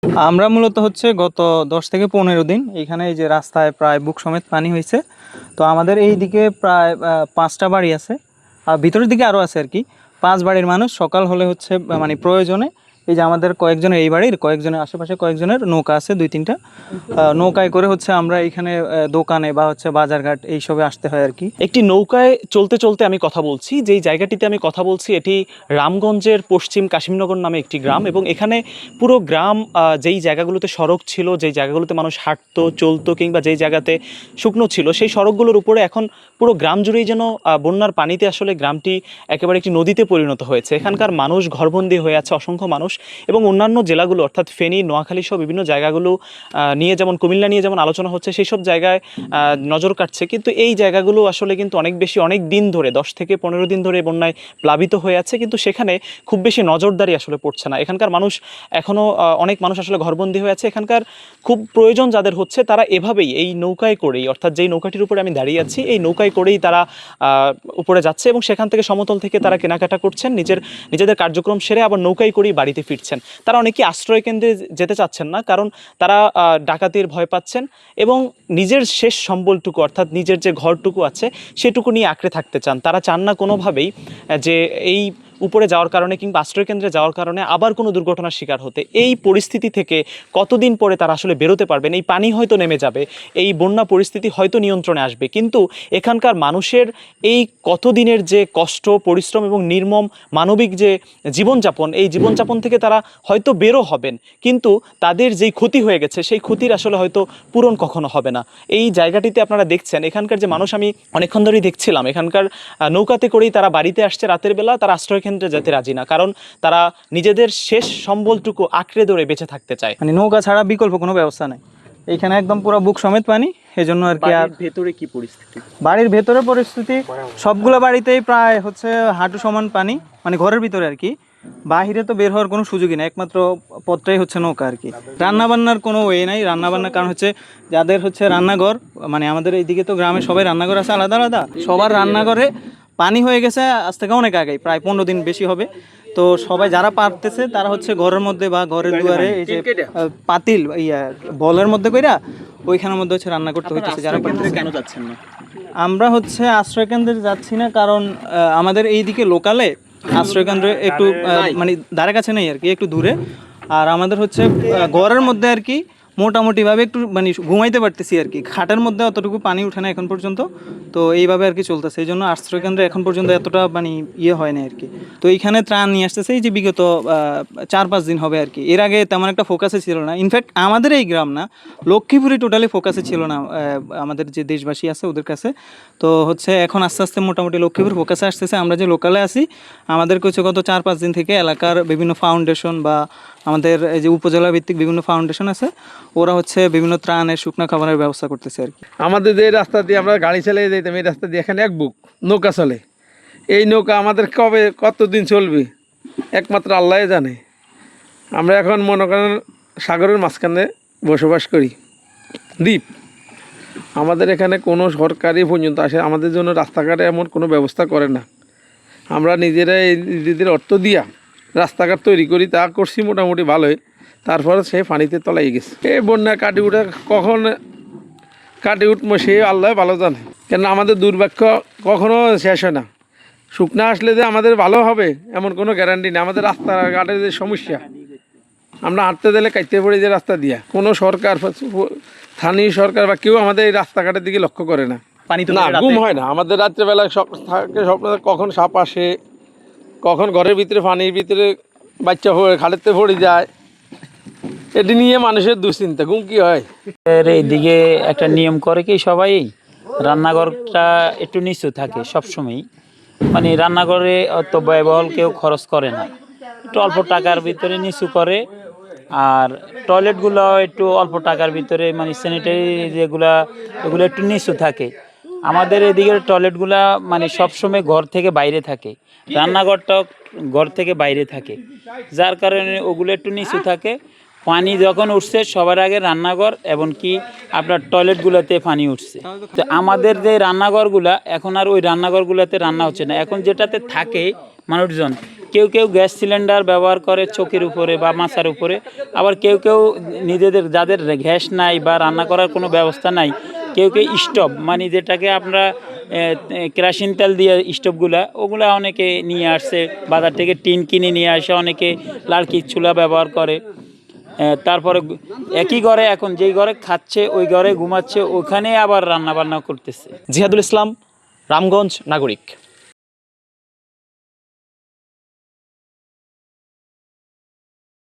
আমরা মূলত হচ্ছে গত 10 থেকে 15 দিন এখানে এই যে রাস্তায় প্রায় বুক সমেত পানি হয়েছে। তো আমাদের এই দিকে প্রায় 5টা বাড়ি আছে, আর ভিতরের দিকে আরও আছে আর কি। 5 বাড়ির মানুষ সকাল হলে হচ্ছে মানে প্রয়োজনে এই যে আমাদের কয়েকজনের, এই বাড়ির কয়েকজনের আশেপাশে কয়েকজনের নৌকা আছে 2-3টা। নৌকায় করে হচ্ছে আমরা এখানে দোকানে বা হচ্ছে বাজারঘাট এইসবে আসতে হয় আর কি। একটি নৌকায় চলতে চলতে আমি কথা বলছি, যেই জায়গাটিতে আমি কথা বলছি এটি রামগঞ্জের পশ্চিম কাশিমনগর নামে একটি গ্রাম, এবং এখানে পুরো গ্রাম যেই জায়গাগুলোতে সড়ক ছিল, যেই জায়গাগুলোতে মানুষ হাঁটতো চলতো, কিংবা যেই জায়গাতে শুকনো ছিল, সেই সড়কগুলোর উপরে এখন পুরো গ্রাম জুড়েই যেন বন্যার পানিতে আসলে গ্রামটি একেবারে একটি নদীতে পরিণত হয়েছে। এখানকার মানুষ ঘরবন্দি হয়ে আছে, অসংখ্য মানুষ, এবং অন্যান্য জেলাগুলো অর্থাৎ ফেনী, নোয়াখালী সহ বিভিন্ন জায়গাগুলো নিয়ে, যেমন কুমিল্লা নিয়ে যেমন আলোচনা হচ্ছে, সেই সব জায়গায় নজর কাটছে। কিন্তু এই জায়গাগুলো আসলে কিন্তু অনেক দিন ধরে 10 থেকে 15 দিন ধরে বন্যায় প্লাবিত হয়ে আছে, কিন্তু সেখানে খুব বেশি নজরদারি আসলে পড়ছে না। এখানকার মানুষ এখনও অনেক মানুষ আসলে ঘরবন্দি হয়ে আছে। এখানকার খুব প্রয়োজন যাদের হচ্ছে, তারা এভাবেই এই নৌকায় করেই, অর্থাৎ যেই নৌকাটির উপরে আমি দাঁড়িয়ে আছি, এই নৌকায় করেই তারা উপরে যাচ্ছে, এবং সেখান থেকে সমতল থেকে তারা কেনাকাটা করছেন, নিজেদের কার্যক্রম সেরে আবার নৌকায় করেই বাড়িতে ফিরছেন। তারা অনেকেই আশ্রয় কেন্দ্রে যেতে চাচ্ছেন না, কারণ তারা ডাকাতির ভয় পাচ্ছেন, এবং নিজের শেষ সম্বলটুকু অর্থাৎ নিজের যে ঘরটুকু আছে সেটুকু নিয়ে আঁকড়ে থাকতে চান। তারা চান না কোনোভাবেই যে এই উপরে যাওয়ার কারণে কিংবা আশ্রয়কেন্দ্রে যাওয়ার কারণে আবার কোনো দুর্ঘটনার শিকার হতে। এই পরিস্থিতি থেকে কতদিন পরে তারা আসলে বেরোতে পারবেন? এই পানি হয়তো নেমে যাবে, এই বন্যা পরিস্থিতি হয়তো নিয়ন্ত্রণে আসবে, কিন্তু এখানকার মানুষের এই কতদিনের যে কষ্ট, পরিশ্রম এবং নির্মম মানবিক যে জীবনযাপন, এই জীবনযাপন থেকে তারা হয়তো বেরো হবেন, কিন্তু তাদের যেই ক্ষতি হয়ে গেছে সেই ক্ষতির আসলে হয়তো পূরণ কখনো হবে না। এই জায়গাটিতে আপনারা দেখছেন, এখানকার যে মানুষ, আমি অনেকক্ষণ ধরেই দেখছিলাম, এখানকার নৌকাতে করেই তারা বাড়িতে আসছে রাতের বেলা। তারা আশ্রয়কেন্দ্রে যেতে রাজি না, কারণ তারা নিজেদের শেষ সম্বলটুকু আঁকড়ে ধরে বেঁচে থাকতে চায়। মানে নৌকা ছাড়া বিকল্প কোনো ব্যবস্থা নেই, এইখানে একদম পুরো বুক সমেত পানি। এই জন্য আর কি। আর ভেতরে কি পরিস্থিতি? বাড়ির ভেতরে পরিস্থিতি সবগুলো বাড়িতেই প্রায় হচ্ছে হাঁটু সমান পানি, মানে ঘরের ভিতরে আর কি। বাহিরে তো বের হওয়ার কোনো সুযোগই নেই, একমাত্র পথটাই হচ্ছে নৌকা আর কি। রান্না বান্নার কোনো ওয়ে নাই, রান্না বান্নার কারণ হচ্ছে যাদের হচ্ছে রান্নাঘর, মানে আমাদের এইদিকে তো গ্রামে সবাই রান্নাঘর আছে আলাদা আলাদা, সবার রান্নাঘরে পানি হয়ে গেছে আজ থেকে অনেক আগেই, প্রায় 15 দিন বেশি হবে। তো সবাই যারা পারতেছে তারা হচ্ছে ঘরের মধ্যে বা ঘরের দুয়ারে এই যে পাতিল বলের মধ্যে কইরা ওইখানের মধ্যে হচ্ছে রান্না করতে হইতেছে। যারা কেন যাচ্ছেন না? আমরা হচ্ছে আশ্রয়কেন্দ্রে যাচ্ছি না, কারণ আমাদের এইদিকে লোকালে আশ্রয়কেন্দ্রে একটু মানে ধারে কাছে নেই আর কি, একটু দূরে। আর আমাদের হচ্ছে ঘরের মধ্যে আর কি মোটামুটিভাবে একটু মানে ঘুমাইতে পারতেছি আর কি, খাটের মধ্যে অতটুকু পানি উঠে না এখন পর্যন্ত। তো এইভাবে আর কি চলতেছে, এই জন্য আশ্রয়কেন্দ্রে এখন পর্যন্ত এতটা মানে হয় না আর কি। তো এইখানে ত্রাণ নিয়ে আসতেছে এই যে বিগত 4-5 দিন হবে আর কি। এর আগে তেমন একটা ফোকাসে ছিল না, ইনফ্যাক্ট আমাদের এই গ্রাম না, লক্ষ্মীপুরে টোটালি ফোকাসে ছিল না আমাদের যে দেশবাসী আছে ওদের কাছে। তো হচ্ছে এখন আস্তে আস্তে মোটামুটি লক্ষ্মীপুর ফোকাসে আসতেছে। আমরা যে লোকালে আছি, আমাদেরকে হচ্ছে গত 4-5 দিন থেকে এলাকার বিভিন্ন ফাউন্ডেশন বা আমাদের এই যে উপজেলা ভিত্তিক বিভিন্ন ফাউন্ডেশন আছে, ওরা হচ্ছে বিভিন্ন ত্রাণের শুকনা খাবারের ব্যবস্থা করতেছে আর কি। আমাদের যে রাস্তা দিয়ে আমরা গাড়ি চালিয়ে যেতাম, এই রাস্তা দিয়ে এখানে এক বুক নৌকা চলে। এই নৌকা আমাদের কতদিন চলবে একমাত্র আল্লাহ জানে। আমরা এখন মনে করেন সাগরের মাঝখানে বসবাস করি, দ্বীপ। আমাদের এখানে কোনো সরকারি পর্যন্ত আসে আমাদের জন্য রাস্তাঘাটে এমন কোনো ব্যবস্থা করে না। আমরা নিজেরাই নিজেদের অর্থ দিয়া রাস্তাঘাট তৈরি করি, তা করছি মোটামুটি ভালোই। তারপরে সে পানিতে তলাই গেছে। এই বন্যা কাটি উঠে কখন কাটি উঠবো সে আল্লাহ ভালো জানে, কেন আমাদের দুর্ভাগ্য কখনো শেষ হয় না। শুকনা আসলে যে আমাদের ভালো হবে এমন কোনো গ্যারান্টি নেই। আমাদের রাস্তাঘাটের যে সমস্যা, আমরা হাঁটতে দিলে কাটতে পড়ি যে রাস্তা দিয়া। কোনো সরকার, স্থানীয় সরকার বা কেউ আমাদের এই রাস্তাঘাটের দিকে লক্ষ্য করে না। পানি তো না, ঘুম হয় না আমাদের রাত্রেবেলায়। সব থাকে স্বপ্ন, কখন সাপ আসে, কখন ঘরের ভিতরে পানির ভিতরে বাচ্চা খালেতে পড়ে যায়, এটি নিয়ে মানুষের দুশ্চিন্তা। ঘুম কি হয়? এইদিকে একটা নিয়ম করে কি, সবাই রান্নাঘরটা একটু নিচু থাকে সবসময়, মানে রান্নাঘরে অত ব্যয়বহুল কেউ খরচ করে না, একটু অল্প টাকার ভিতরে নিচু করে। আর টয়লেটগুলো একটু অল্প টাকার ভিতরে, মানে স্যানিটারি যেগুলা, এগুলো একটু নিচু থাকে। আমাদের এদিকের টয়লেটগুলা মানে সবসময় ঘর থেকে বাইরে থাকে, রান্নাঘরটাও ঘর থেকে বাইরে থাকে, যার কারণে ওগুলো একটু নিচু থাকে। পানি যখন উঠছে সবার আগে রান্নাঘর এবং কি আপনার টয়লেটগুলোতে পানি উঠছে। তো আমাদের যে রান্নাঘরগুলা, এখন আর ওই রান্নাঘরগুলোতে রান্না হচ্ছে না, এখন যেটাতে থাকে মানুষজন কেউ কেউ গ্যাস সিলিন্ডার ব্যবহার করে চোখের উপরে বা মাথার উপরে, আবার কেউ কেউ নিজেদের যাদের গ্যাস নাই বা রান্না করার কোনো ব্যবস্থা নাই, কেউ কেউ স্টোভ মানে যেটাকে আমরা কেরোসিন তেল দিয়ে স্টোভগুলা ওগুলা অনেকে নিয়ে আসছে বাজার থেকে, টিন কিনে নিয়ে আসে, অনেকে লাড়কির চুলা ব্যবহার করে। তারপরে একই ঘরে এখন যেই ঘরে খাচ্ছে ওই ঘরে ঘুমাচ্ছে, ওখানে আবার রান্না বান্না করতেছে। জিহাদুল ইসলাম, রামগঞ্জ নাগরিক।